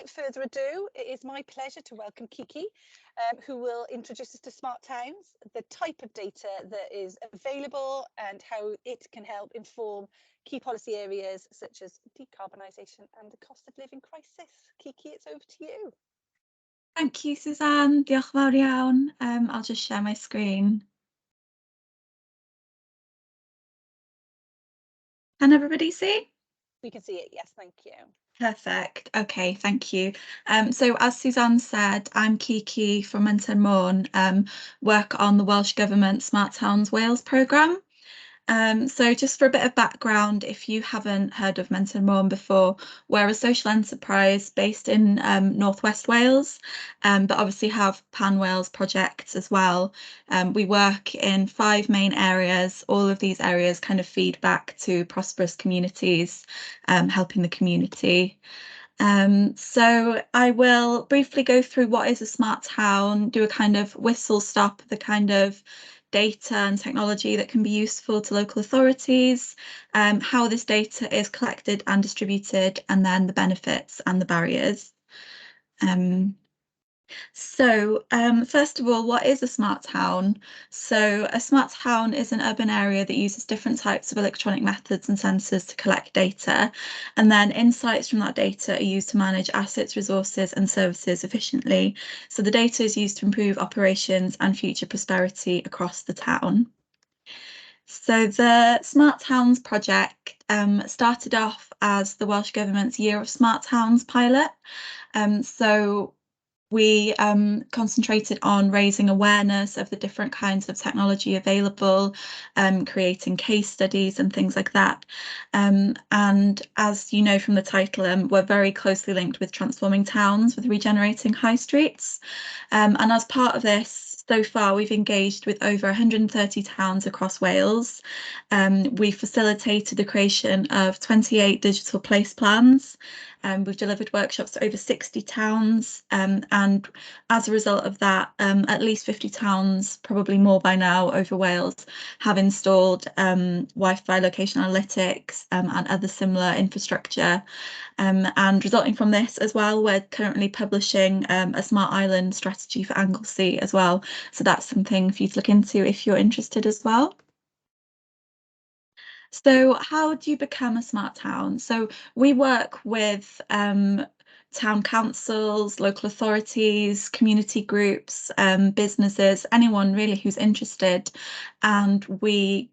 further ado, it is my pleasure to welcome Kiki, who will introduce us to smart towns, the type of data that is available and how it can help inform key policy areas such as decarbonisation and the cost of living crisis. Kiki, it's over to you. Thank you, Suzanne. Diolch fawr iawn. I'll just share my screen. Can everybody see? We can see it, yes, thank you. Perfect. Okay, thank you. So as Suzanne said, I'm Kiki from Fenter Môn, work on the Welsh Government Smart Towns Wales programme. So just for a bit of background, if you haven't heard of Fenter Môn before, we're a social enterprise based in Northwest Wales, but obviously have Pan Wales projects as well. We work in 5 main areas. All of these areas kind of feed back to prosperous communities, helping the community. So I will briefly go through what is a smart town, do a kind of whistle stop, the kind of data and technology that can be useful to local authorities, how this data is collected and distributed, and then the benefits and the barriers. So first of all, what is a smart town? So a smart town is an urban area that uses different types of electronic methods and sensors to collect data, and then insights from that data are used to manage assets, resources and services efficiently. So the data is used to improve operations and future prosperity across the town. So the Smart Towns project started off as the Welsh Government's Year of Smart Towns pilot. So we concentrated on raising awareness of the different kinds of technology available, creating case studies and things like that. And as you know from the title, we're very closely linked with transforming towns, with regenerating high streets. And as part of this, so far, we've engaged with over 130 towns across Wales. We facilitated the creation of 28 digital place plans. We've delivered workshops to over 60 towns, and as a result of that, at least 50 towns, probably more by now, over Wales, have installed Wi-Fi location analytics and other similar infrastructure. And resulting from this as well, we're currently publishing a Smart Island strategy for Anglesey as well. So that's something for you to look into if you're interested as well. So how do you become a smart town? So we work with town councils, local authorities, community groups, businesses, anyone really who's interested, and we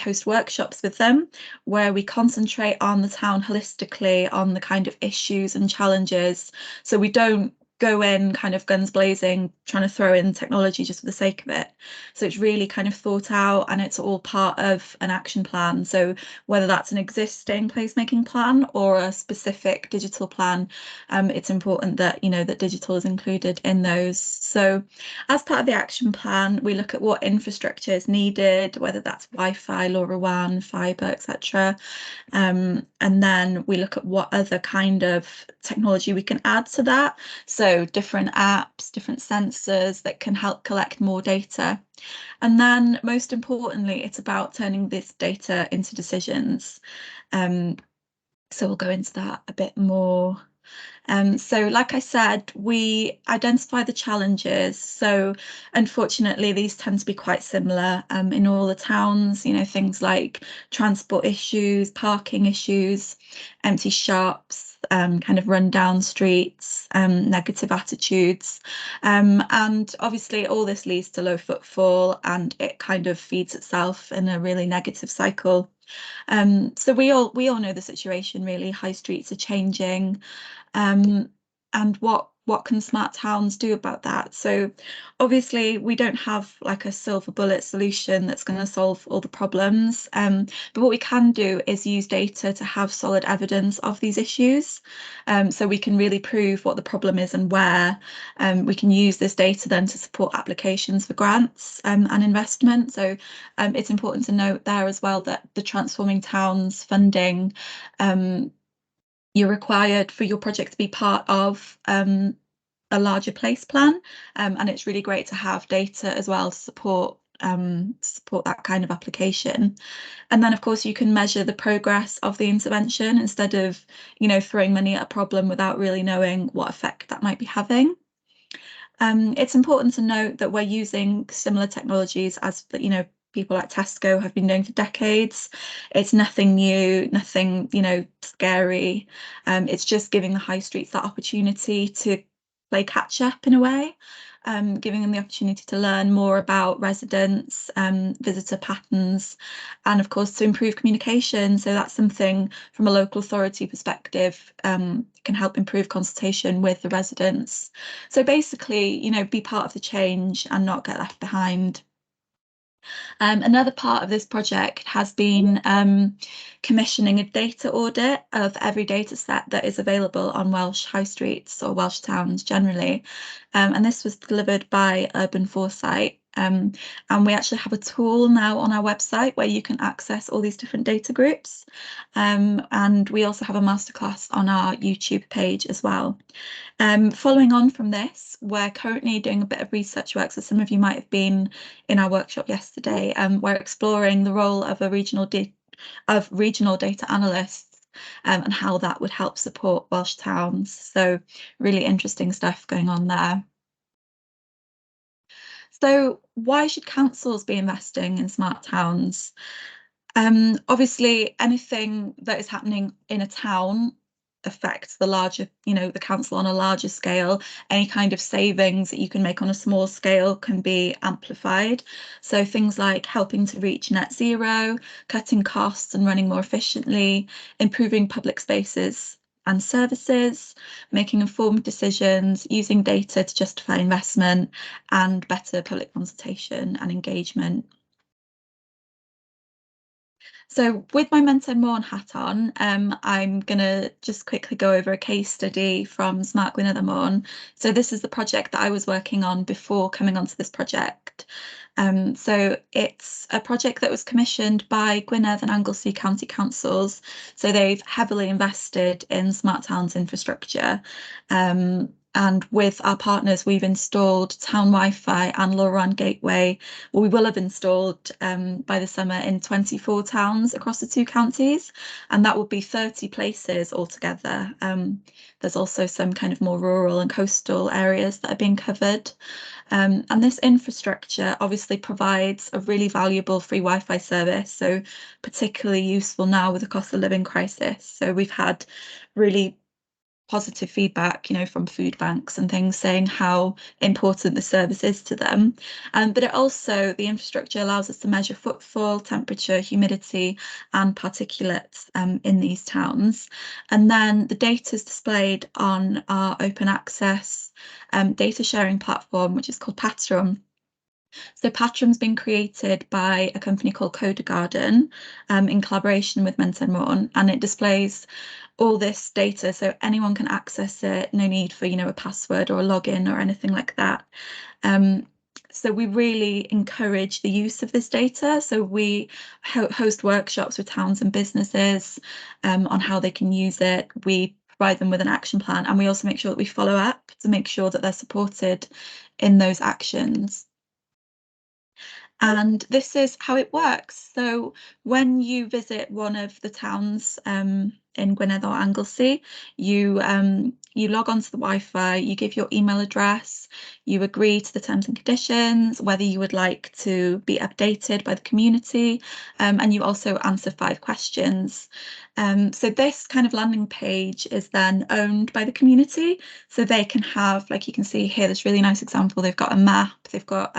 host workshops with them where we concentrate on the town holistically, on the kind of issues and challenges. So we don't go in kind of guns blazing, trying to throw in technology just for the sake of it. So it's really kind of thought out, and it's all part of an action plan. So whether that's an existing placemaking plan or a specific digital plan, it's important that that digital is included in those. So as part of the action plan, we look at what infrastructure is needed, whether that's Wi-Fi, LoRaWAN, fibre, etc. And then we look at what other kind of technology we can add to that. So different apps, different sensors that can help collect more data. And then most importantly, it's about turning this data into decisions. So we'll go into that a bit more. So like I said, we identify the challenges. So unfortunately, these tend to be quite similar in all the towns, things like transport issues, parking issues, empty shops, kind of run-down streets, negative attitudes. And obviously all this leads to low footfall, and it kind of feeds itself in a really negative cycle. So we all know the situation really. High streets are changing, and what can smart towns do about that? So obviously we don't have like a silver bullet solution that's going to solve all the problems, but what we can do is use data to have solid evidence of these issues, so we can really prove what the problem is and where. We can use this data then to support applications for grants and investment. So it's important to note there as well that the Transforming Towns funding, you're required for your project to be part of a larger place plan, and it's really great to have data as well to support support that kind of application. And then, of course, you can measure the progress of the intervention instead of, throwing money at a problem without really knowing what effect that might be having. It's important to note that we're using similar technologies as, people like Tesco have been doing for decades. It's nothing new, nothing, scary. It's just giving the high streets that opportunity to play catch up in a way, giving them the opportunity to learn more about residents, visitor patterns, and of course to improve communication. So that's something from a local authority perspective can help improve consultation with the residents. So basically, be part of the change and not get left behind. Another part of this project has been commissioning a data audit of every data set that is available on Welsh high streets or Welsh towns generally. And this was delivered by Urban Foresight. And we actually have a tool now on our website where you can access all these different data groups. And we also have a masterclass on our YouTube page as well. Following on from this, we're currently doing a bit of research work, so some of you might have been in our workshop yesterday. We're exploring the role of regional data analysts and how that would help support Welsh towns. So really interesting stuff going on there. So why should councils be investing in smart towns? Obviously, anything that is happening in a town affects the larger, the council on a larger scale. Any kind of savings that you can make on a small scale can be amplified. So things like helping to reach net zero, cutting costs and running more efficiently, improving public spaces and services, making informed decisions, using data to justify investment, and better public consultation and engagement. So with my Fenter Môn hat on, I'm going to just quickly go over a case study from Smart Gwynedd Môn. So this is the project that I was working on before coming onto this project. So it's a project that was commissioned by Gwynedd and Anglesey County Councils. So they've heavily invested in smart towns infrastructure. And with our partners, we've installed town Wi-Fi and LoRaWAN gateway. Well, we will have installed by the summer in 24 towns across the two counties, and that will be 30 places altogether. There's also some kind of more rural and coastal areas that are being covered. And this infrastructure obviously provides a really valuable free Wi-Fi service, so particularly useful now with the cost of living crisis. So we've had really positive feedback, from food banks and things saying how important the service is to them. But it also, the infrastructure allows us to measure footfall, temperature, humidity, and particulates in these towns. And then the data is displayed on our open access data sharing platform, which is called Patrum. So Patrum's been created by a company called Coda Garden in collaboration with Fenter Môn, and it displays all this data so anyone can access it. No need for, a password or a login or anything like that. So we really encourage the use of this data. So we host workshops with towns and businesses on how they can use it. We provide them with an action plan, and we also make sure that we follow up to make sure that they're supported in those actions. And this is how it works. So when you visit one of the towns in Gwynedd or Anglesey, you log onto the Wi-Fi, you give your email address, you agree to the terms and conditions, whether you would like to be updated by the community, and you also answer 5 questions. So this kind of landing page is then owned by the community, so they can have, like you can see here, this really nice example. They've got a map, they've got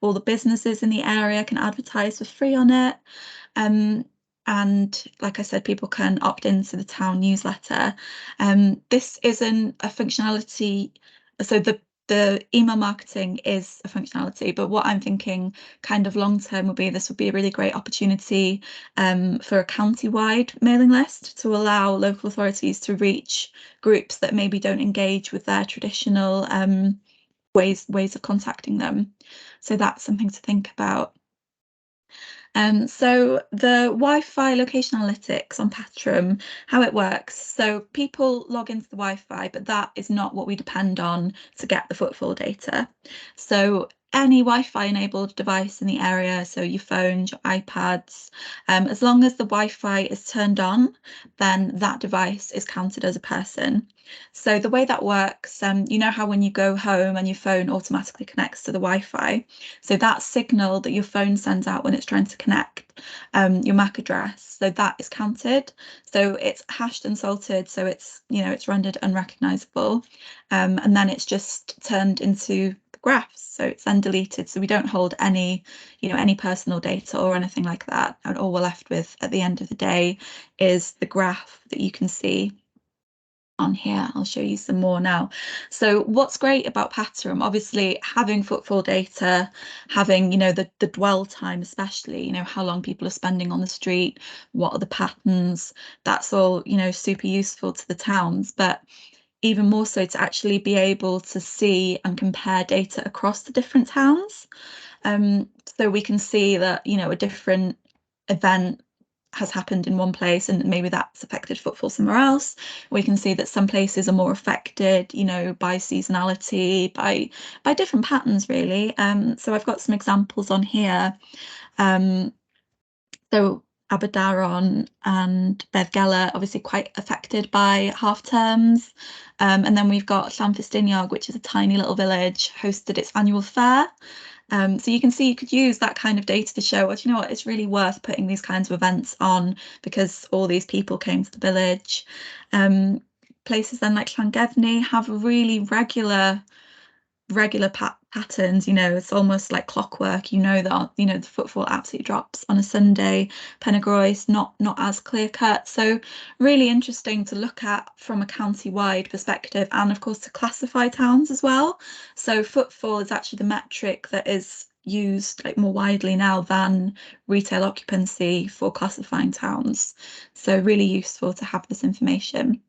all the businesses in the area can advertise for free on it. And like I said, people can opt into the town newsletter. This isn't a functionality, so the email marketing is a functionality, but what I'm thinking kind of long term would be this would be a really great opportunity for a county-wide mailing list to allow local authorities to reach groups that maybe don't engage with their traditional ways of contacting them. So that's something to think about. So the Wi-Fi location analytics on Patrum, how it works. So people log into the Wi-Fi, but that is not what we depend on to get the footfall data. So any Wi-Fi enabled device in the area, so your phones, your iPads, as long as the Wi-Fi is turned on, then that device is counted as a person. So the way that works, you know how when you go home and your phone automatically connects to the Wi-Fi, so that signal that your phone sends out when it's trying to connect your MAC address, so that is counted. So it's hashed and salted, so it's, you know, it's rendered unrecognizable, and then it's just turned into graphs, so it's then deleted, so we don't hold any, you know, any personal data or anything like that, and all we're left with at the end of the day is the graph that you can see on here. I'll show you some more now. So what's great about Patterum, obviously having footfall data, having, you know, the dwell time, especially, you know, how long people are spending on the street, what are the patterns, that's all, you know, super useful to the towns, but even more so to actually be able to see and compare data across the different towns. So we can see that, you know, a different event has happened in one place and maybe that's affected footfall somewhere else. We can see that some places are more affected, you know, by seasonality, by different patterns, really. So I've got some examples on here. So Aberdaron and Beddgelert obviously quite affected by half terms. And then we've got Llanfestiniog, which is a tiny little village, hosted its annual fair. So you can see you could use that kind of data to show, well, you know what, it's really worth putting these kinds of events on because all these people came to the village. Places then like Llangefni have really regular patterns, you know, it's almost like clockwork, you know, that, you know, the footfall absolutely drops on a Sunday. Penygroes not as clear cut, so really interesting to look at from a county-wide perspective, and of course to classify towns as well. So footfall is actually the metric that is used like more widely now than retail occupancy for classifying towns, so really useful to have this information.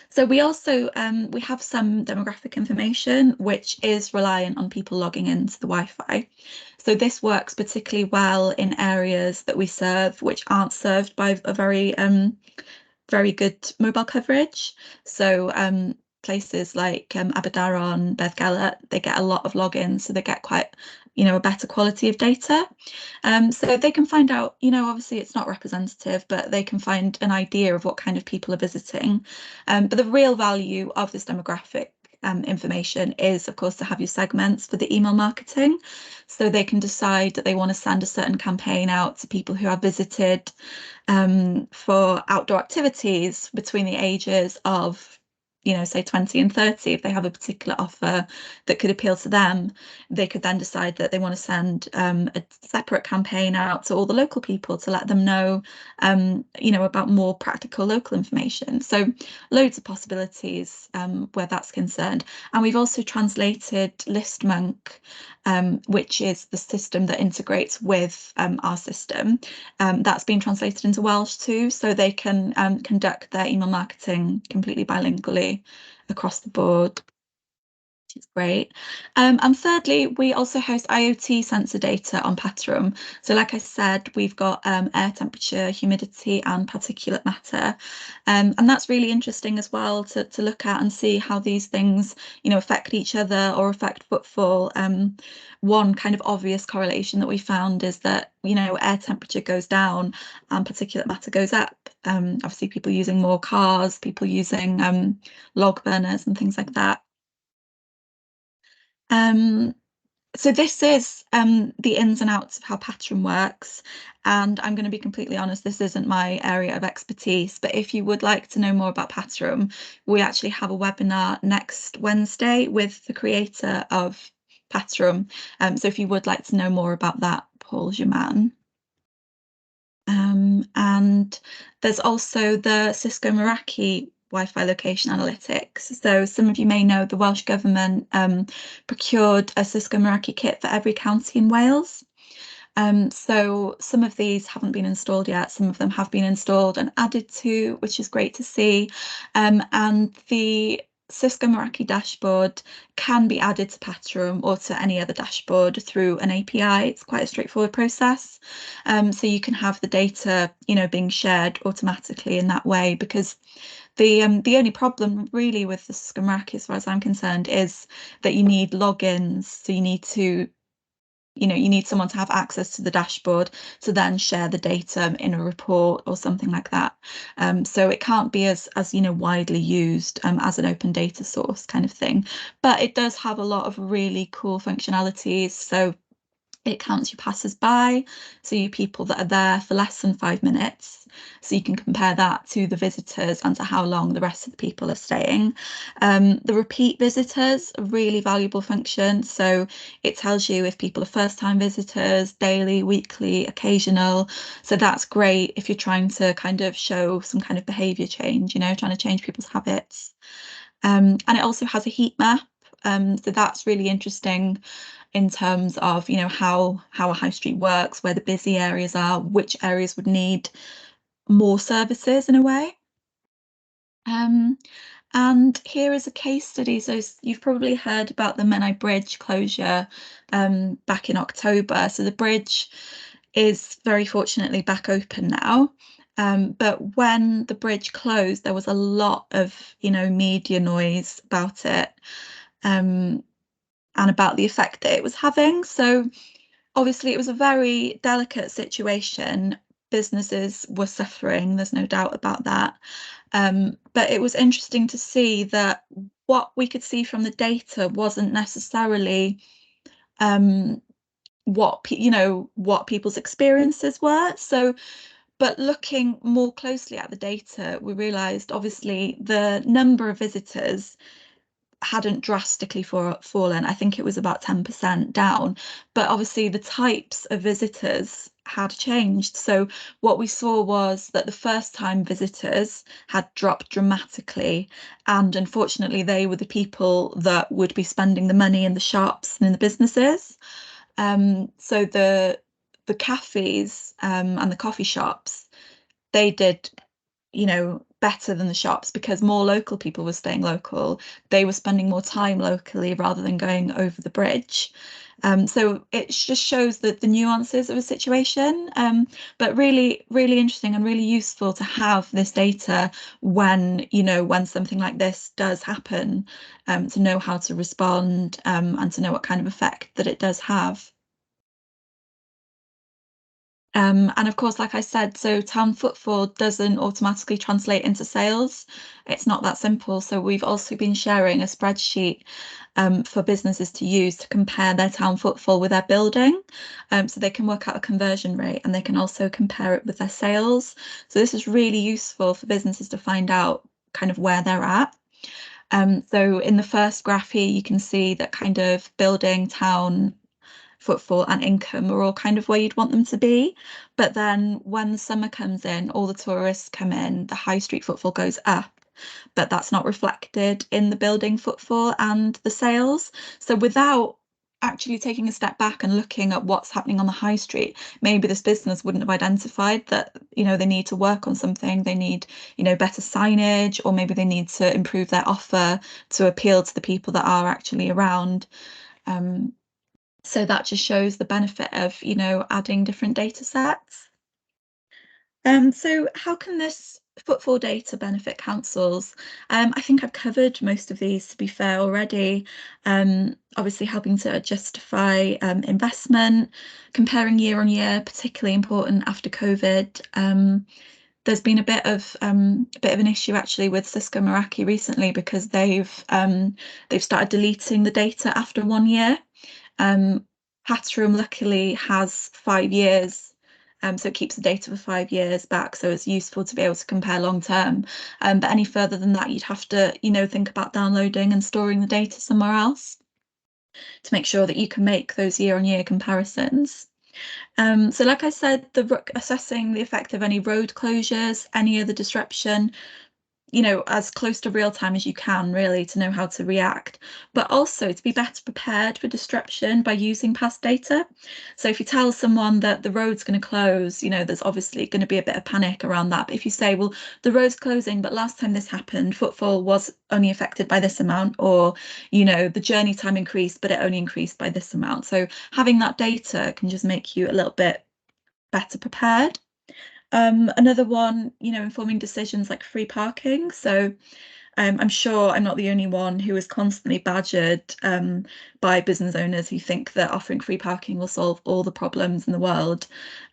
So we also we have some demographic information which is reliant on people logging into the Wi-Fi. So this works particularly well in areas that we serve which aren't served by a very good mobile coverage. So places like Aberdaron, Beddgelert, they get a lot of logins, so they get quite, you know, a better quality of data. So they can find out, you know, obviously it's not representative, but they can find an idea of what kind of people are visiting. But the real value of this demographic information is, of course, to have your segments for the email marketing. So they can decide that they want to send a certain campaign out to people who have visited for outdoor activities between the ages of, you know, say 20 and 30. If they have a particular offer that could appeal to them, they could then decide that they want to send a separate campaign out to all the local people to let them know, you know, about more practical local information. So loads of possibilities where that's concerned. And we've also translated ListMonk, which is the system that integrates with our system. That's been translated into Welsh too, so they can conduct their email marketing completely bilingually across the board, which is great. And thirdly, we also host IoT sensor data on Patterum. So like I said, we've got air temperature, humidity and particulate matter. And that's really interesting as well to look at and see how these things, you know, affect each other or affect footfall. One kind of obvious correlation that we found is that, you know, air temperature goes down and particulate matter goes up. Obviously people using more cars, people using log burners and things like that. So this is the ins and outs of how Patterum works, and I'm going to be completely honest, this isn't my area of expertise, but if you would like to know more about Patterum, we actually have a webinar next Wednesday with the creator of Patterum. So if you would like to know more about that, Paul's your man. And there's also the Cisco Meraki Wi-Fi location analytics. So some of you may know the Welsh Government procured a Cisco Meraki kit for every county in Wales. So some of these haven't been installed yet, some of them have been installed and added to, which is great to see. And the Cisco Meraki dashboard can be added to Patterum or to any other dashboard through an API. It's quite a straightforward process. So you can have the data, you know, being shared automatically in that way, because the only problem really with the Cymraeg, as far as I'm concerned, is that you need logins. So you need to, you need someone to have access to the dashboard to then share the data in a report or something like that. So it can't be as widely used as an open data source kind of thing. But it does have a lot of really cool functionalities. So it counts your passers-by, so you people that are there for less than 5 minutes. So you can compare that to the visitors and to how long the rest of the people are staying. The repeat visitors, a really valuable function. So it tells you if people are first-time visitors, daily, weekly, occasional. So that's great if you're trying to kind of show some kind of behaviour change, trying to change people's habits. And it also has a heat map. So that's really interesting in terms of how a high street works, where the busy areas are, which areas would need more services in a way. And here is a case study. So you've probably heard about the Menai Bridge closure back in October. So the bridge is very fortunately back open now. But when the bridge closed, there was a lot of media noise about it. And about the effect that it was having. So obviously it was a very delicate situation. Businesses were suffering, there's no doubt about that. But it was interesting to see that what we could see from the data wasn't necessarily what people's experiences were. So, but looking more closely at the data, we realised obviously the number of visitors hadn't drastically fallen. I think it was about 10% down, but obviously the types of visitors had changed. So what we saw was that the first time visitors had dropped dramatically, and unfortunately they were the people that would be spending the money in the shops and in the businesses. So the cafes and the coffee shops, they did better than the shops because more local people were staying local. They were spending more time locally rather than going over the bridge. So it just shows that the nuances of a situation, but really, really interesting and really useful to have this data when something like this does happen, to know how to respond, and to know what kind of effect that it does have. And of course, like I said, so town footfall doesn't automatically translate into sales. It's not that simple. So we've also been sharing a spreadsheet for businesses to use to compare their town footfall with their building. So they can work out a conversion rate and they can also compare it with their sales. So this is really useful for businesses to find out kind of where they're at. So in the first graph here, you can see that kind of building, town, footfall and income are all kind of where you'd want them to be. But then when the summer comes in, all the tourists come in, the high street footfall goes up, but that's not reflected in the building footfall and the sales. So without actually taking a step back and looking at what's happening on the high street, maybe this business wouldn't have identified that, they need to work on something. They need, better signage, or maybe they need to improve their offer to appeal to the people that are actually around. So that just shows the benefit of, adding different data sets. So how can this footfall data benefit councils? I think I've covered most of these, to be fair, already. Obviously helping to justify investment, comparing year on year, particularly important after COVID. There's been a bit of an issue actually with Cisco Meraki recently because they've started deleting the data after 1 year. Patron luckily has 5 years, so it keeps the data for 5 years back, so it's useful to be able to compare long term. But any further than that, you'd have to, think about downloading and storing the data somewhere else to make sure that you can make those year-on-year comparisons. So like I said, assessing the effect of any road closures, any other disruption, as close to real time as you can, really, to know how to react, but also to be better prepared for disruption by using past data. So if you tell someone that the road's going to close, there's obviously going to be a bit of panic around that. But if you say, well, the road's closing, but last time this happened, footfall was only affected by this amount, or, the journey time increased, but it only increased by this amount. So having that data can just make you a little bit better prepared. Another one, informing decisions like free parking. So I'm sure I'm not the only one who is constantly badgered by business owners who think that offering free parking will solve all the problems in the world.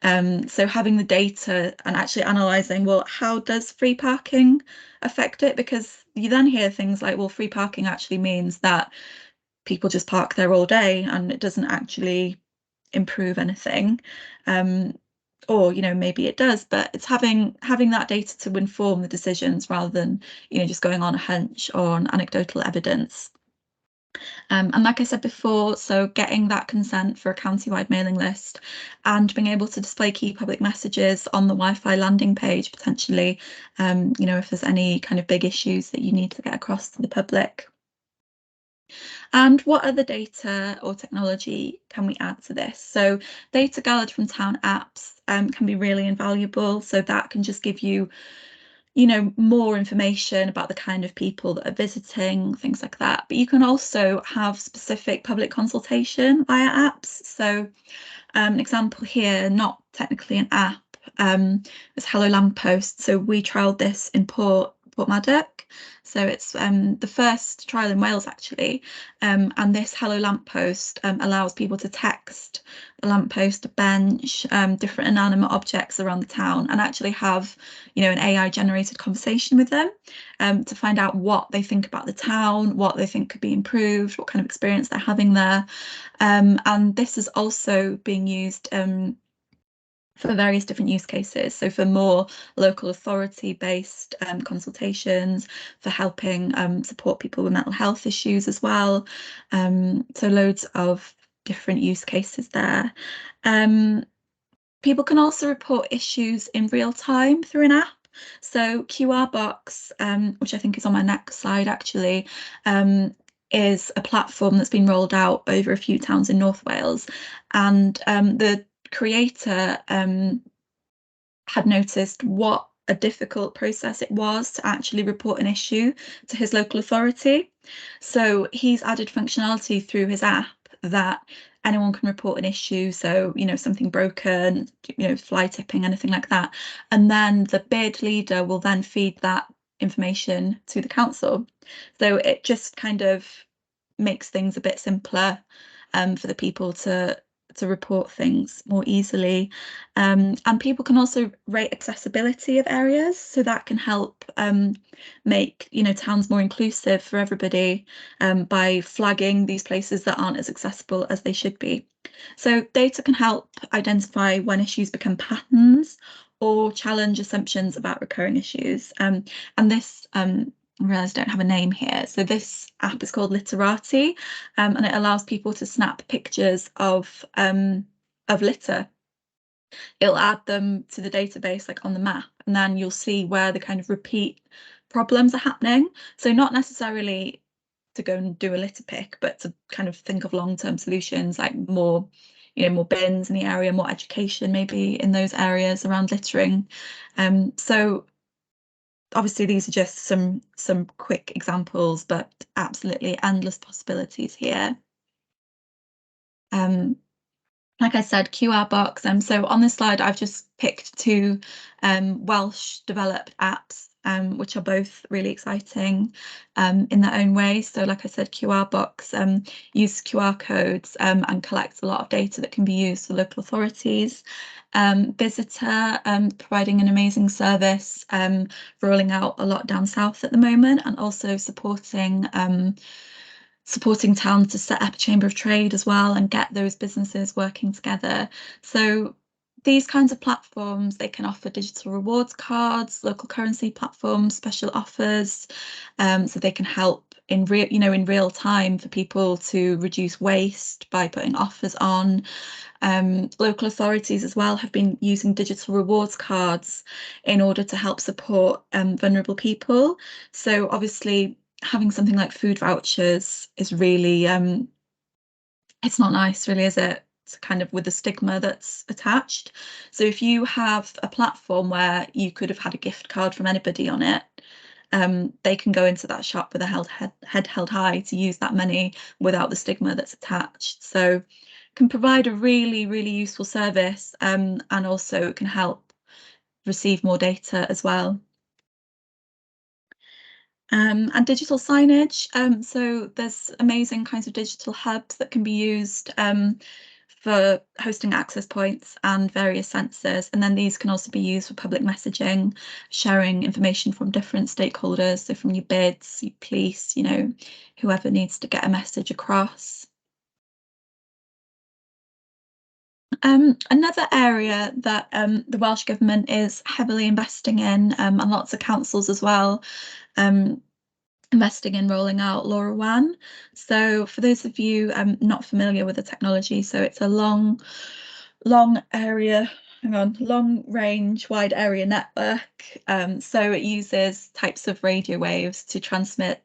So having the data and actually analysing, well, how does free parking affect it? Because you then hear things like, well, free parking actually means that people just park there all day and it doesn't actually improve anything. Or maybe it does, but it's having that data to inform the decisions rather than just going on a hunch or on anecdotal evidence. And like I said before, so getting that consent for a county-wide mailing list and being able to display key public messages on the Wi-Fi landing page potentially, if there's any kind of big issues that you need to get across to the public. And what other data or technology can we add to this? So data gathered from town apps can be really invaluable. So that can just give you, more information about the kind of people that are visiting, things like that. But you can also have specific public consultation via apps. So an example here, not technically an app, is Hello Lamppost. So we trialled this in Portmadog. So it's the first trial in Wales actually, and this Hello Lamppost allows people to text a lamppost, a bench, different inanimate objects around the town, and actually have an AI generated conversation with them to find out what they think about the town, what they think could be improved, what kind of experience they're having there. And this is also being used for various different use cases. So for more local authority based consultations, for helping support people with mental health issues as well. So loads of different use cases there. People can also report issues in real time through an app. So QR Box, which I think is on my next slide actually, is a platform that's been rolled out over a few towns in North Wales, and the creator had noticed what a difficult process it was to actually report an issue to his local authority. So he's added functionality through his app that anyone can report an issue. So, something broken, fly tipping, anything like that. And then the bid leader will then feed that information to the council. So it just kind of makes things a bit simpler for the people to report things more easily. And people can also rate accessibility of areas, so that can help make towns more inclusive for everybody by flagging these places that aren't as accessible as they should be. So data can help identify when issues become patterns or challenge assumptions about recurring issues. And this I realise I don't have a name here. So this app is called Literati, and it allows people to snap pictures of litter. It'll add them to the database like on the map, and then you'll see where the kind of repeat problems are happening. So not necessarily to go and do a litter pick, but to kind of think of long-term solutions like more bins in the area, more education maybe in those areas around littering. So obviously these are just some quick examples, but absolutely endless possibilities here. Like I said, QR Box. So on this slide, I've just picked two Welsh developed apps, which are both really exciting in their own way. So like I said, QR Box uses QR codes and collects a lot of data that can be used for local authorities. Visitor, providing an amazing service, rolling out a lot down south at the moment, and also supporting towns to set up a chamber of trade as well and get those businesses working together. So these kinds of platforms, they can offer digital rewards cards, local currency platforms, special offers, so they can help in real time for people to reduce waste by putting offers on. Local authorities as well have been using digital rewards cards in order to help support vulnerable people. So obviously having something like food vouchers is really it's not nice really, is it? It's kind of with the stigma that's attached. So if you have a platform where you could have had a gift card from anybody on it, they can go into that shop with a head held high to use that money without the stigma that's attached. So can provide a really, really useful service, and also can help receive more data as well. And digital signage. So there's amazing kinds of digital hubs that can be used for hosting access points and various sensors. And then these can also be used for public messaging, sharing information from different stakeholders. So from your bids, your police, whoever needs to get a message across. Another area that the Welsh Government is heavily investing in, and lots of councils as well, investing in rolling out LoRaWAN. So for those of you not familiar with the technology, so it's a long range wide area network. So it uses types of radio waves to transmit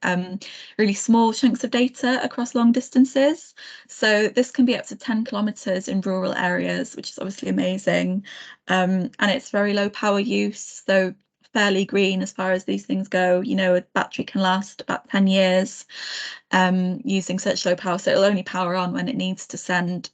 really small chunks of data across long distances. So this can be up to 10 kilometers in rural areas, which is obviously amazing. And it's very low power use, so fairly green as far as these things go. A battery can last about 10 years using such low power, so it'll only power on when it needs to send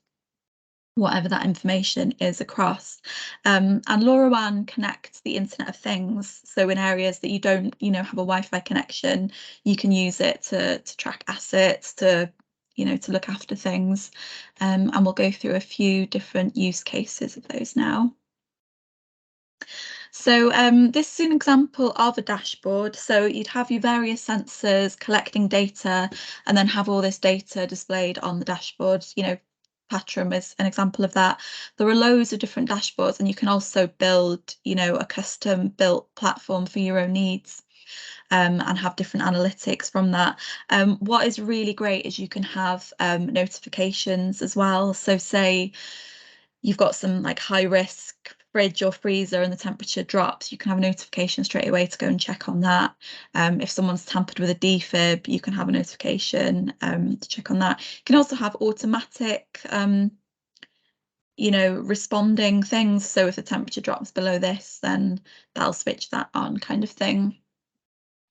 whatever that information is across. And LoRaWAN connects the Internet of Things. So in areas that you don't, have a Wi-Fi connection, you can use it to track assets, to look after things. And we'll go through a few different use cases of those now. So this is an example of a dashboard. So you'd have your various sensors collecting data and then have all this data displayed on the dashboard. Patrum is an example of that. There are loads of different dashboards, and you can also build, a custom built platform for your own needs. And have different analytics from that. What is really great is you can have notifications as well. So say you've got some high risk fridge or freezer and the temperature drops, you can have a notification straight away to go and check on that. If someone's tampered with a defib, you can have a notification to check on that. You can also have automatic responding things. So if the temperature drops below this, then that'll switch that on, kind of thing.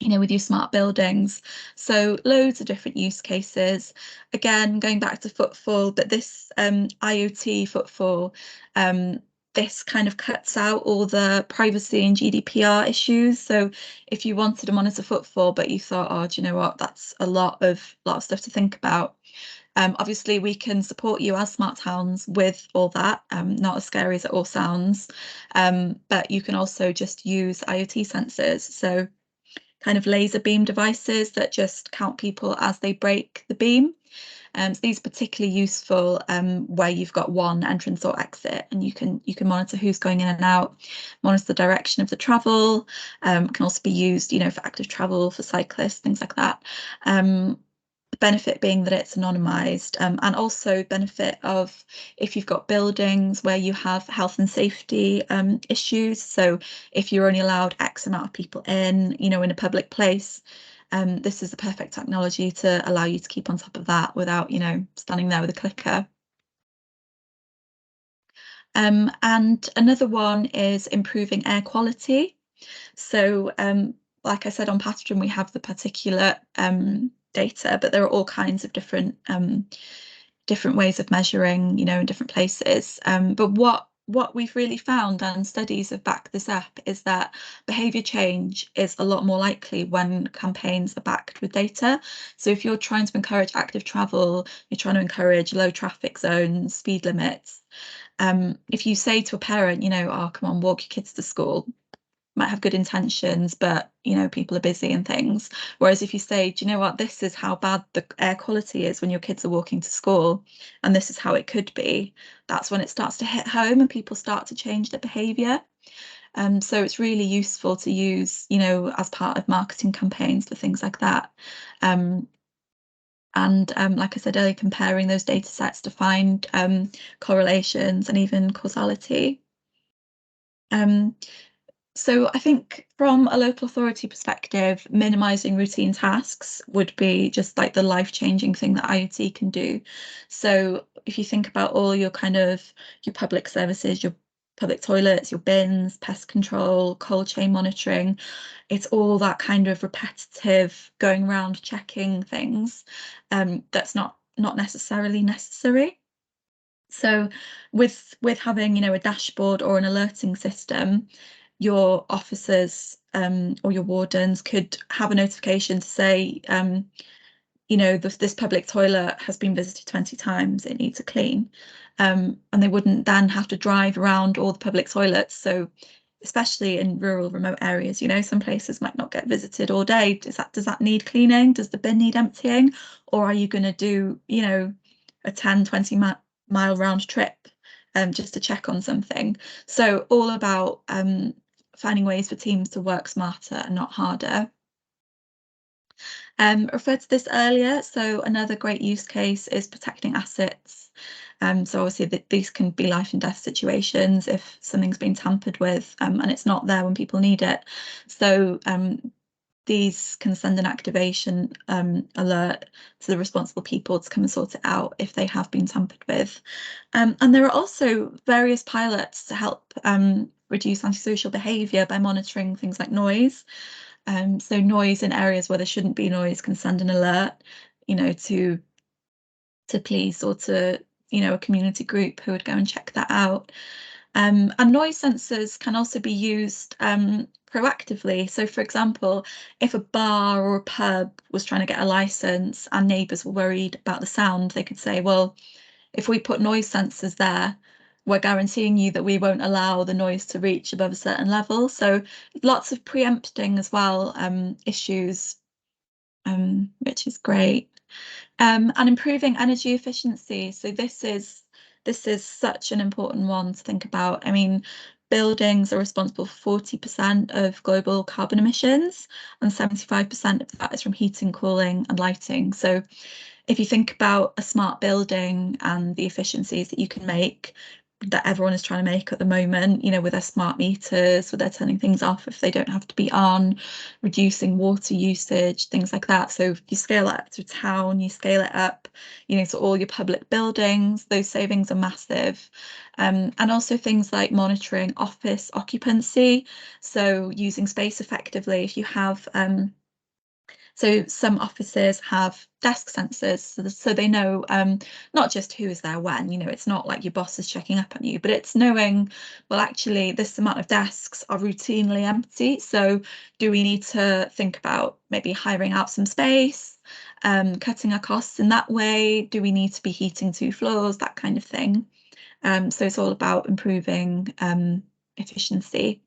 With your smart buildings. So loads of different use cases. Again, going back to footfall, but this IoT footfall, this kind of cuts out all the privacy and GDPR issues. So if you wanted to monitor footfall, but you thought, oh, do you know what, that's a lot of stuff to think about. Obviously, we can support you as smart towns with all that, not as scary as it all sounds. But you can also just use IoT sensors. So kind of laser beam devices that just count people as they break the beam. So these are particularly useful where you've got one entrance or exit, and you can monitor who's going in and out, monitor the direction of the travel. Can also be used, for active travel, for cyclists, things like that. The benefit being that it's anonymized, and also benefit of if you've got buildings where you have health and safety issues. So if you're only allowed X amount of people in a public place, this is the perfect technology to allow you to keep on top of that without, standing there with a clicker. And another one is improving air quality. So like I said, on Patron, we have the particulate data, but there are all kinds of different ways of measuring, in different places. But what we've really found, and studies have backed this up, is that behaviour change is a lot more likely when campaigns are backed with data. So if you're trying to encourage active travel, you're trying to encourage low traffic zones, speed limits. If you say to a parent, oh, come on, walk your kids to school, might have good intentions, but people are busy and things. Whereas if you say, do you know what, this is how bad the air quality is when your kids are walking to school, and this is how it could be, that's when it starts to hit home and people start to change their behaviour. So it's really useful to use, as part of marketing campaigns for things like that. And like I said earlier, comparing those data sets to find correlations and even causality. So I think from a local authority perspective, minimising routine tasks would be just like the life-changing thing that IoT can do. So if you think about all your your public services, your public toilets, your bins, pest control, cold chain monitoring, it's all that kind of repetitive going around checking things that's not necessarily necessary. So with having, a dashboard or an alerting system, your officers or your wardens could have a notification to say, this public toilet has been visited 20 times, it needs a clean. And they wouldn't then have to drive around all the public toilets. So especially in rural, remote areas, some places might not get visited all day. Does that need cleaning? Does the bin need emptying? Or are you going to do, a 10, 20-mile round trip just to check on something? So all about finding ways for teams to work smarter and not harder. Referred to this earlier, so another great use case is protecting assets. So obviously these can be life and death situations if something's been tampered with and it's not there when people need it. So these can send an activation alert to the responsible people to come and sort it out if they have been tampered with. And there are also various pilots to help reduce antisocial behaviour by monitoring things like noise. So noise in areas where there shouldn't be noise can send an alert, to police or to, a community group who would go and check that out. And noise sensors can also be used proactively. So, for example, if a bar or a pub was trying to get a license and neighbours were worried about the sound, they could say, well, if we put noise sensors there, we're guaranteeing you that we won't allow the noise to reach above a certain level. So lots of preempting as well, issues, which is great. And improving energy efficiency. So this is such an important one to think about. I mean, buildings are responsible for 40% of global carbon emissions, and 75% of that is from heating, cooling, and lighting. So if you think about a smart building and the efficiencies that you can make, that everyone is trying to make at the moment, with their smart meters, with their turning things off if they don't have to be on, reducing water usage, things like that. So if you scale it up to town, you scale it up, to all your public buildings, those savings are massive. And also things like monitoring office occupancy. So using space effectively, if you have so some offices have desk sensors, so they know not just who is there when, it's not like your boss is checking up on you, but it's knowing, well, actually, this amount of desks are routinely empty. So do we need to think about maybe hiring out some space, cutting our costs in that way? Do we need to be heating 2 floors, that kind of thing? So it's all about improving efficiency.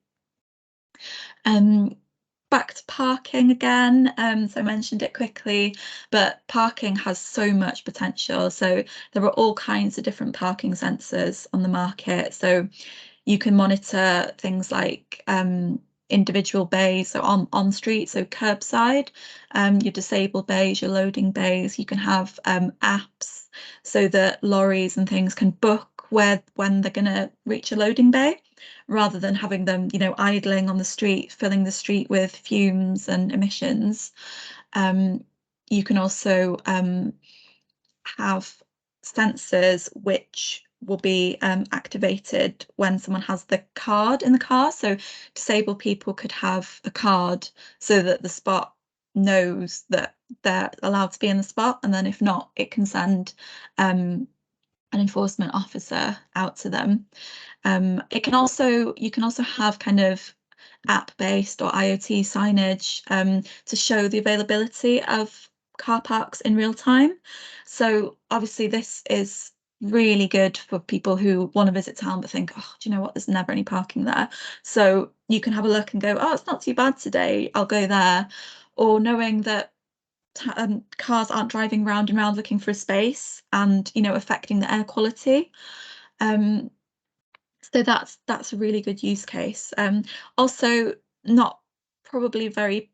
Back to parking again. So I mentioned it quickly, but parking has so much potential. So there are all kinds of different parking sensors on the market. So you can monitor things like individual bays, so on street, so curbside, your disabled bays, your loading bays. You can have apps so that lorries and things can book when they're going to reach a loading bay, rather than having them, idling on the street, filling the street with fumes and emissions. You can also have sensors which will be activated when someone has the card in the car. So disabled people could have a card so that the spot knows that they're allowed to be in the spot, and then if not, it can send an enforcement officer out to them. You can also have kind of app-based or IoT signage to show the availability of car parks in real time. So obviously this is really good for people who want to visit town but think, oh, do you know what, there's never any parking there. So you can have a look and go, oh, it's not too bad today, I'll go there. Or knowing that cars aren't driving round and round looking for a space and, affecting the air quality. So that's a really good use case. Also not probably very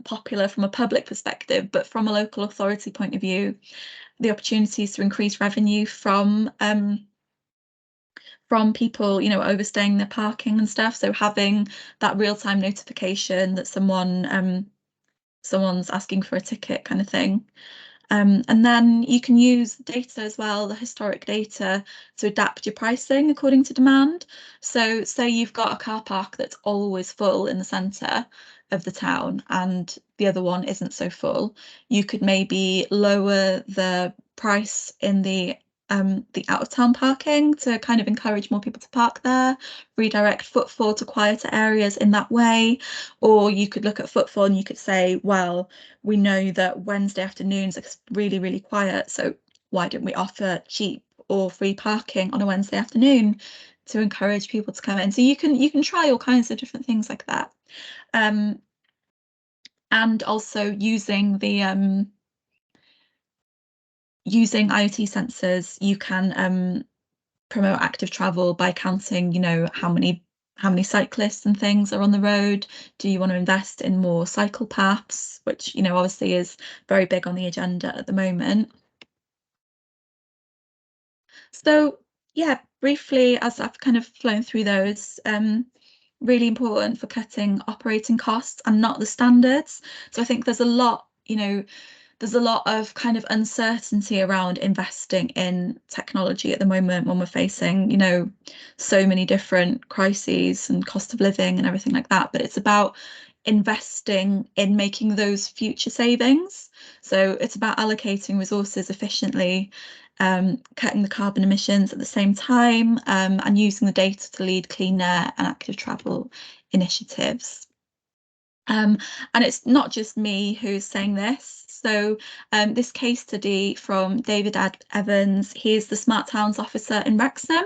popular from a public perspective, but from a local authority point of view, the opportunities to increase revenue from people, overstaying their parking and stuff. So having that real-time notification that someone's asking for a ticket kind of thing. And then you can use data as well, the historic data, to adapt your pricing according to demand. So say you've got a car park that's always full in the centre of the town and the other one isn't so full, you could maybe lower the price in the the out-of-town parking to kind of encourage more people to park there, redirect footfall to quieter areas in that way. Or you could look at footfall and you could say, well, we know that Wednesday afternoons are really, really quiet, so why don't we offer cheap or free parking on a Wednesday afternoon to encourage people to come in? So you can try all kinds of different things like that. And also using the using IoT sensors, you can promote active travel by counting, how many cyclists and things are on the road. Do you want to invest in more cycle paths, which obviously is very big on the agenda at the moment. So yeah, briefly, as I've kind of flown through those, really important for cutting operating costs and not the standards. So I think there's a lot, there's a lot of kind of uncertainty around investing in technology at the moment when we're facing, so many different crises and cost of living and everything like that. But it's about investing in making those future savings. So it's about allocating resources efficiently, cutting the carbon emissions at the same time, and using the data to lead clean air and active travel initiatives. And it's not just me who's saying this. So this case study from David Evans, he is the Smart Towns Officer in Wrexham.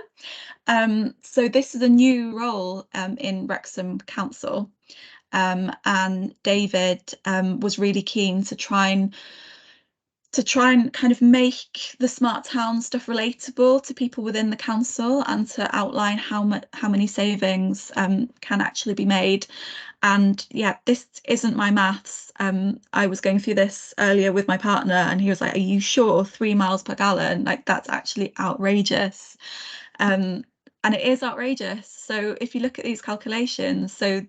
So this is a new role in Wrexham Council. And David was really keen to try and kind of make the smart town stuff relatable to people within the council and to outline how many savings can actually be made. And yeah, this isn't my maths. I was going through this earlier with my partner and he was like, are you sure 3 miles per gallon? Like, that's actually outrageous. And it is outrageous. So if you look at these calculations, so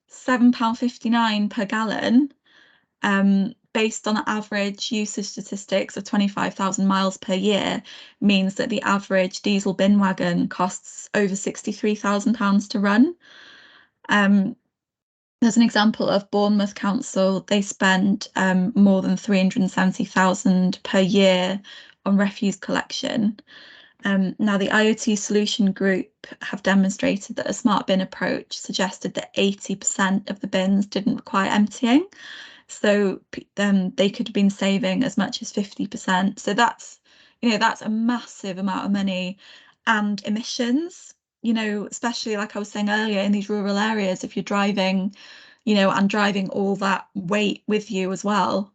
£7.59 per gallon, based on average usage statistics of 25,000 miles per year, means that the average diesel bin wagon costs over £63,000 to run. There's an example of Bournemouth Council. They spend more than 370,000 per year on refuse collection. Now, the IoT Solution Group have demonstrated that a smart bin approach suggested that 80% of the bins didn't require emptying. So they could have been saving as much as 50%. So that's a massive amount of money and emissions, especially like I was saying earlier, in these rural areas, if you're driving, and driving all that weight with you as well.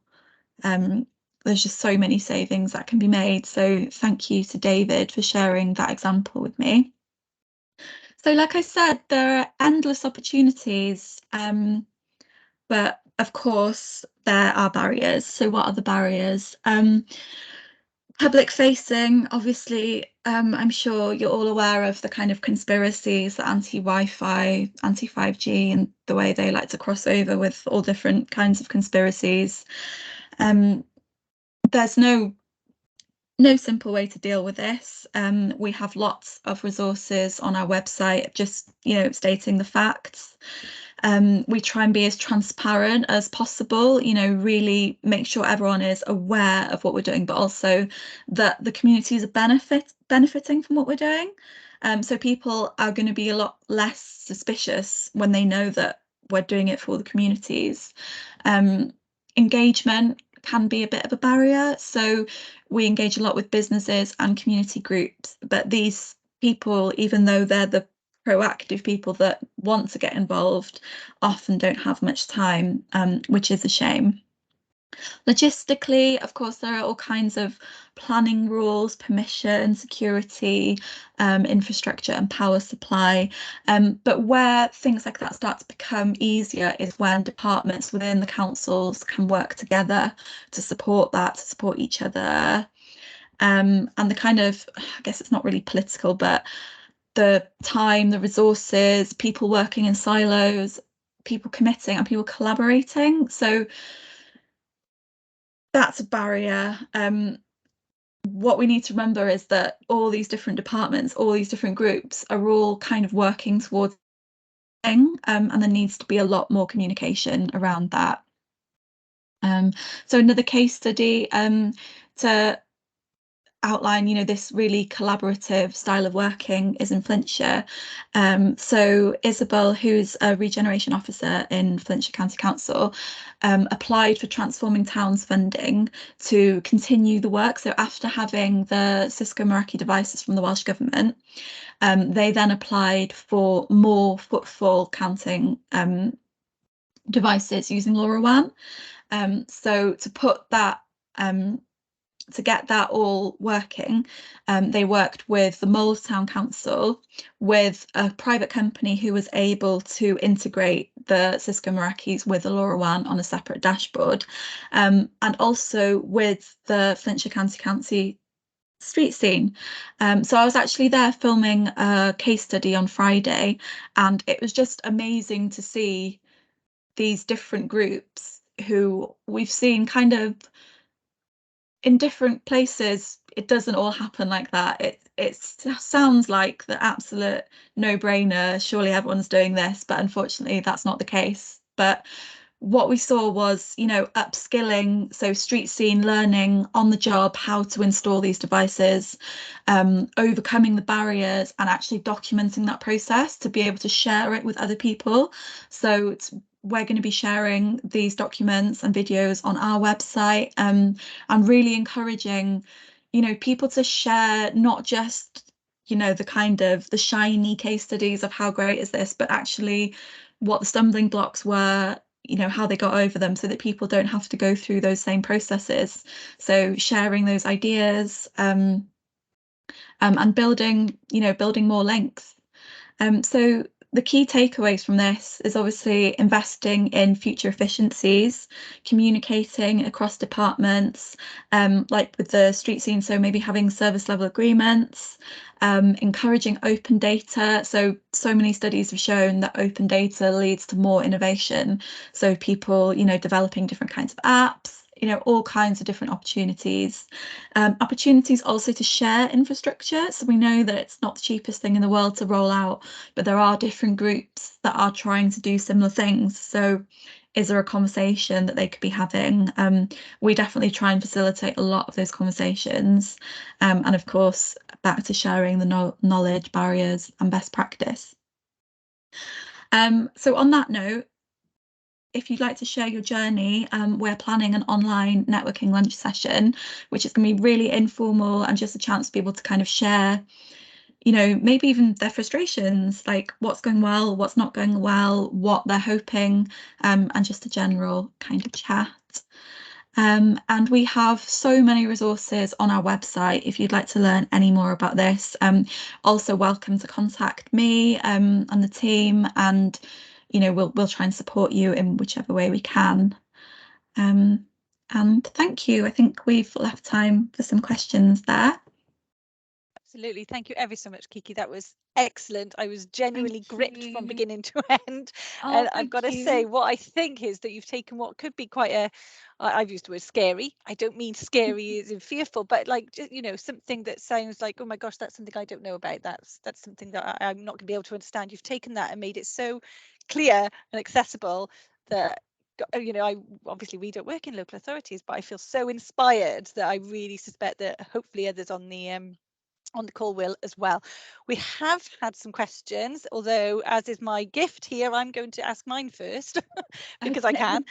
There's just so many savings that can be made. So thank you to David for sharing that example with me. So like I said, there are endless opportunities, but of course there are barriers. So what are the barriers? Public facing, obviously, I'm sure you're all aware of the kind of conspiracies, the anti-Wi-Fi, anti-5G, and the way they like to cross over with all different kinds of conspiracies. There's no simple way to deal with this. We have lots of resources on our website, just stating the facts. We try and be as transparent as possible, really make sure everyone is aware of what we're doing, but also that the communities are benefiting from what we're doing. So people are going to be a lot less suspicious when they know that we're doing it for the communities. Engagement can be a bit of a barrier. So we engage a lot with businesses and community groups, but these people, even though they're the proactive people that want to get involved, often don't have much time, which is a shame. Logistically, of course, there are all kinds of planning rules, permission, security, infrastructure and power supply. But where things like that start to become easier is when departments within the councils can work together to support that, to support each other. And the kind of, I guess it's not really political, but the time, the resources, people working in silos, people committing and people collaborating. So that's a barrier. What we need to remember is that all these different departments, all these different groups are all kind of working towards thing, and there needs to be a lot more communication around that. So another case study, to outline, you know, this really collaborative style of working is in Flintshire. So Isabel, who's a regeneration officer in Flintshire County Council, applied for Transforming Towns funding to continue the work. So after having the Cisco Meraki devices from the Welsh Government, they then applied for more footfall counting devices using LoRaWAN. So to put that to get that all working, they worked with the Moles Town Council, with a private company who was able to integrate the Cisco Merakis with the LoRaWAN on a separate dashboard, and also with the Flintshire County street scene. So I was actually there filming a case study on Friday, and it was just amazing to see these different groups who we've seen kind of in different places. It doesn't all happen like that. It sounds like the absolute no-brainer. Surely everyone's doing this, but unfortunately that's not the case. But what we saw was, you know, upskilling, so street scene learning on the job how to install these devices, overcoming the barriers and actually documenting that process to be able to share it with other people. So we're going to be sharing these documents and videos on our website, and really encouraging, you know, people to share not just, you know, the kind of the shiny case studies of how great is this, but actually what the stumbling blocks were, you know, how they got over them, so that people don't have to go through those same processes. So sharing those ideas, and building, you know, building more links. So the key takeaways from this is obviously investing in future efficiencies, communicating across departments, like with the street scene, so maybe having service level agreements, encouraging open data. So many studies have shown that open data leads to more innovation. So people, you know, developing different kinds of apps, you know, all kinds of different opportunities. Opportunities also to share infrastructure. So we know that it's not the cheapest thing in the world to roll out, but there are different groups that are trying to do similar things. So is there a conversation that they could be having? We definitely try and facilitate a lot of those conversations. And of course, back to sharing the knowledge, barriers and best practice. So on that note, if you'd like to share your journey, we're planning an online networking lunch session, which is going to be really informal and just a chance to be able to kind of share, you know, maybe even their frustrations, like what's going well, what's not going well, what they're hoping, and just a general kind of chat. And we have so many resources on our website if you'd like to learn any more about this. Also welcome to contact me and the team, and you know, we'll try and support you in whichever way we can. And thank you. I think we've left time for some questions there. Absolutely. Thank you ever so much, Kiki. That was excellent. I was genuinely gripped from beginning to end. And I've got to say, what I think is that you've taken what could be quite a, I've used the word scary. I don't mean scary as in fearful, but like, you know, something that sounds like, oh my gosh, that's something I don't know about. That's something that I'm not going to be able to understand. You've taken that and made it so clear and accessible that, you know, obviously we don't work in local authorities, but I feel so inspired that I really suspect that hopefully others on the call will as well. We have had some questions, although as is my gift here, I'm going to ask mine first because Okay. I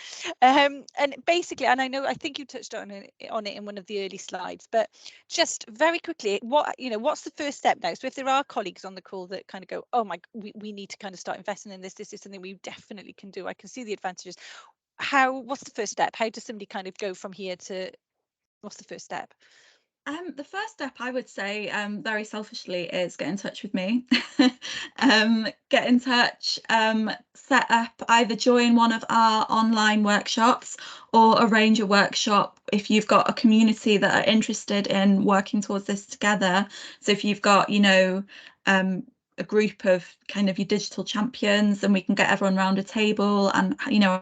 can. And basically, and I think you touched on it in one of the early slides, but just very quickly, what's the first step now? So if there are colleagues on the call that kind of go, oh my, we need to kind of start investing in this, this is something we definitely can do. I can see the advantages. What's the first step? How does somebody kind of go from here to, what's the first step? The first step, I would say, very selfishly, is get in touch with me. Get in touch, set up, either join one of our online workshops or arrange a workshop if you've got a community that are interested in working towards this together. So if you've got, you know, a group of kind of your digital champions, then we can get everyone around a table and, you know,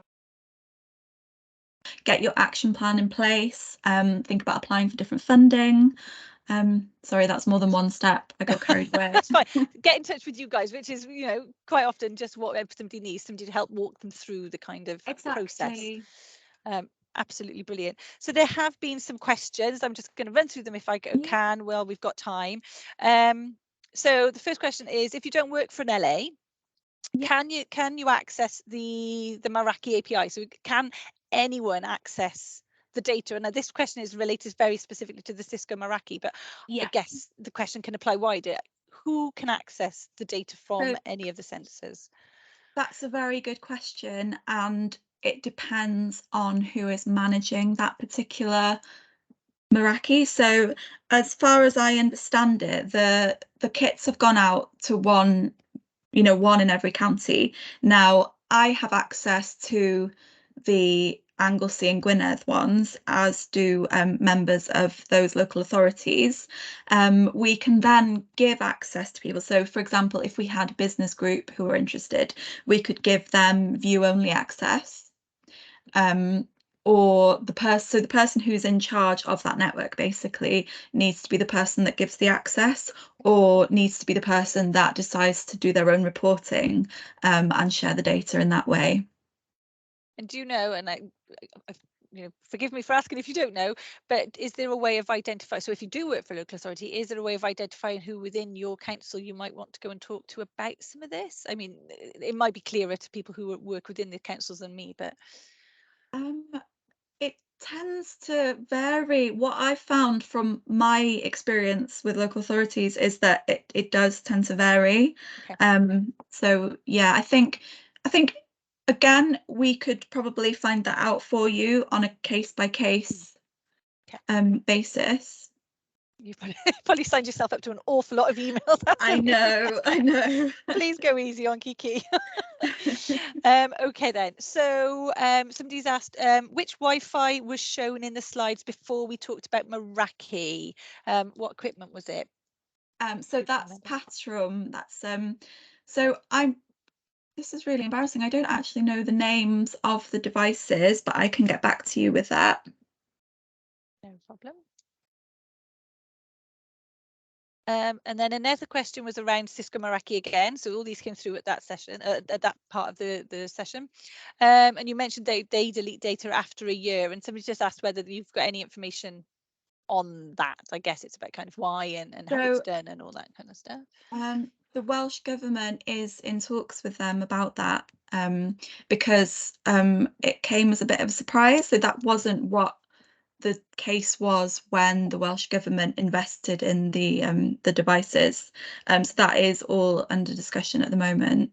get your action plan in place, think about applying for different funding. Sorry, that's more than one step. I got carried away. That's fine. Get in touch with you guys, which is, you know, quite often just what somebody needs, somebody to help walk them through the kind of process. Absolutely brilliant. So there have been some questions. I'm just going to run through them if I can. Well, we've got time. So the first question is, if you don't work for an LA, can you access the Meraki API? So can anyone access the data? And this question is related very specifically to the Cisco Meraki, but I guess the question can apply wider. Who can access the data from any of the sensors? That's a very good question, and it depends on who is managing that particular Meraki. So as far as I understand it, the kits have gone out to one in every county. Now, I have access to the Anglesey and Gwynedd ones, as do members of those local authorities. We can then give access to people. So, for example, if we had a business group who were interested, we could give them view-only access. Or the person who's in charge of that network basically needs to be the person that gives the access, or needs to be the person that decides to do their own reporting and share the data in that way. And do you know, and forgive me for asking if you don't know, but is there a way of identifying, so if you do work for a local authority, is there a way of identifying who within your council you might want to go and talk to about some of this? I mean, it might be clearer to people who work within the councils than me, but it tends to vary. What I found from my experience with local authorities is that it does tend to vary. So yeah, I think again, we could probably find that out for you on a case by case basis. You've probably signed yourself up to an awful lot of emails. I know. Please go easy on Kiki. Okay then, so somebody's asked which Wi-Fi was shown in the slides before we talked about Meraki. What equipment was it? So that's Patrum. That's so this is really embarrassing. I don't actually know the names of the devices, but I can get back to you with that. No problem. And then another question was around Cisco Meraki again. So all these came through at that session, at that part of the session. And you mentioned they delete data after a year, and somebody just asked whether you've got any information on that. I guess it's about kind of why and how it's done and all that kind of stuff. The Welsh Government is in talks with them about that because it came as a bit of a surprise. So that wasn't what the case was when the Welsh Government invested in the devices. So that is all under discussion at the moment.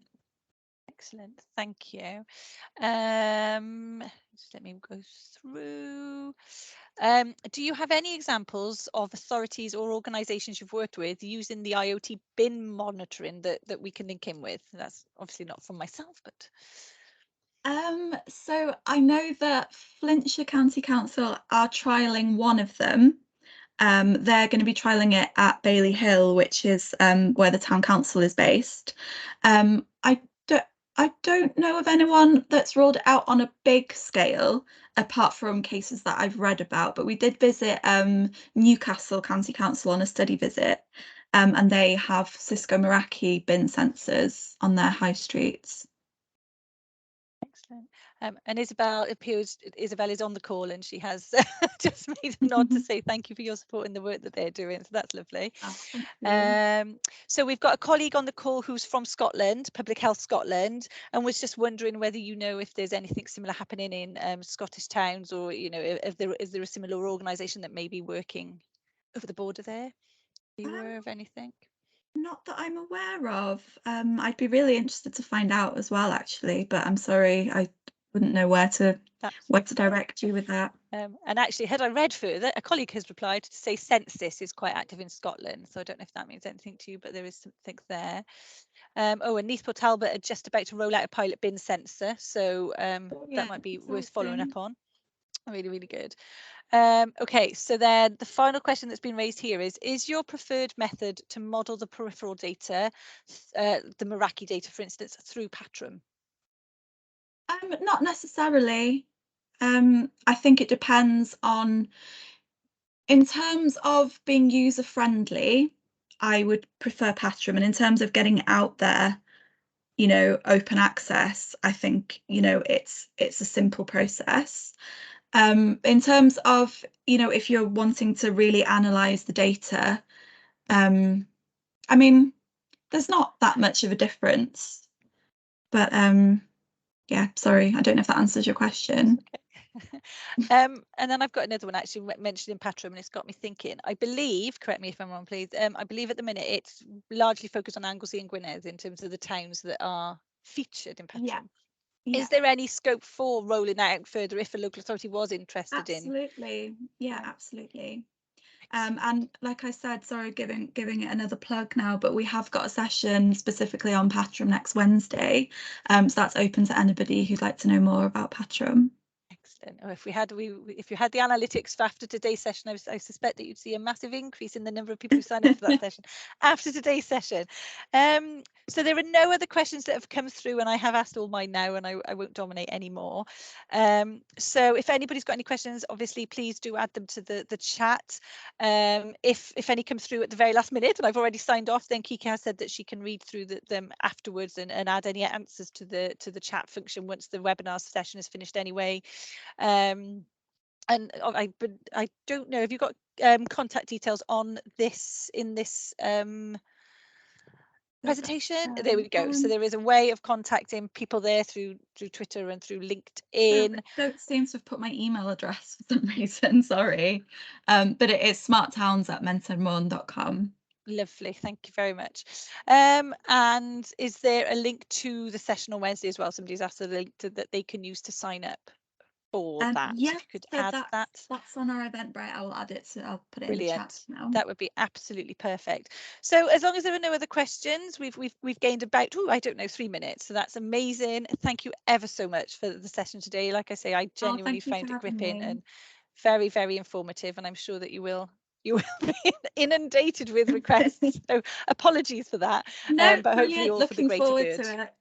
Excellent, thank you. Just let me go through. Do you have any examples of authorities or organisations you've worked with using the IoT bin monitoring that we can link in with? That's obviously not from myself, but. So I know that Flintshire County Council are trialling one of them. They're going to be trialling it at Bailey Hill, which is where the town council is based. I don't know of anyone that's rolled it out on a big scale, apart from cases that I've read about. But we did visit Newcastle County Council on a study visit, and they have Cisco Meraki bin sensors on their high streets. Excellent. And Isabel is on the call, and she has just made a nod to say thank you for your support in the work that they're doing. So that's lovely. So we've got a colleague on the call who's from Scotland, Public Health Scotland, and was just wondering whether you know if there's anything similar happening in Scottish towns, or is there a similar organisation that may be working over the border there? Are you aware of anything? Not that I'm aware of. I'd be really interested to find out as well, actually, but I'm sorry, I wouldn't know where to direct you with that. And actually, had I read further, a colleague has replied to say Census is quite active in Scotland, so I don't know if that means anything to you, but there is something there. And Neathport Talbot are just about to roll out a pilot bin sensor, so that might be worth following up on. Really, really good. Okay, so then the final question that's been raised here is your preferred method to model the peripheral data, the Meraki data, for instance, through Patrum? Not necessarily. I think it depends on, in terms of being user friendly, I would prefer Patrum, and in terms of getting it out there, open access, I think, it's a simple process. In terms of, if you're wanting to really analyze the data, I mean, there's not that much of a difference, but yeah, sorry, I don't know if that answers your question. Okay. And then I've got another one actually mentioned in Patrum, and it's got me thinking. I believe, correct me if I'm wrong, please. I believe at the minute it's largely focused on Anglesey and Gwynedd in terms of the towns that are featured in Patrum. Yeah. Is there any scope for rolling out further if a local authority was interested in? Absolutely. Yeah, absolutely. And like I said, sorry, giving it another plug now, but we have got a session specifically on Patrum next Wednesday. So that's open to anybody who'd like to know more about Patrum. Excellent. Oh, if you had the analytics for after today's session, I suspect that you'd see a massive increase in the number of people who sign up for that session after today's session. So there are no other questions that have come through, and I have asked all mine now, and I won't dominate anymore. So if anybody's got any questions, obviously please do add them to the chat. If any come through at the very last minute, and I've already signed off, then Kiki has said that she can read through them afterwards and add any answers to the chat function once the webinar session is finished anyway. And I don't know, have you got contact details on this in this presentation? There we go. So there is a way of contacting people there through Twitter and through LinkedIn. I don't seem to have put my email address for some reason, sorry. But it is smarttowns@fentermôn.com. Lovely, thank you very much. And is there a link to the session on Wednesday as well? Somebody's asked the link that they can use to sign up for that. Yeah, if you could so add that. That's on our Eventbrite. I will add it, so I'll put it Brilliant. in the chat now. That would be absolutely perfect. So as long as there are no other questions, we've gained about, I don't know, 3 minutes. So that's amazing. Thank you ever so much for the session today. Like I say, I genuinely found it gripping and very, very informative, and I'm sure that you will be inundated with requests. So apologies for that. No, but hopefully all for the greater good. To it.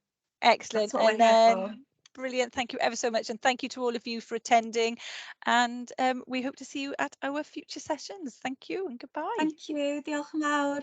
Excellent. That's what we're here for. Brilliant. Thank you ever so much. And thank you to all of you for attending. And we hope to see you at our future sessions. Thank you and goodbye. Thank you. Diolch yn fawr.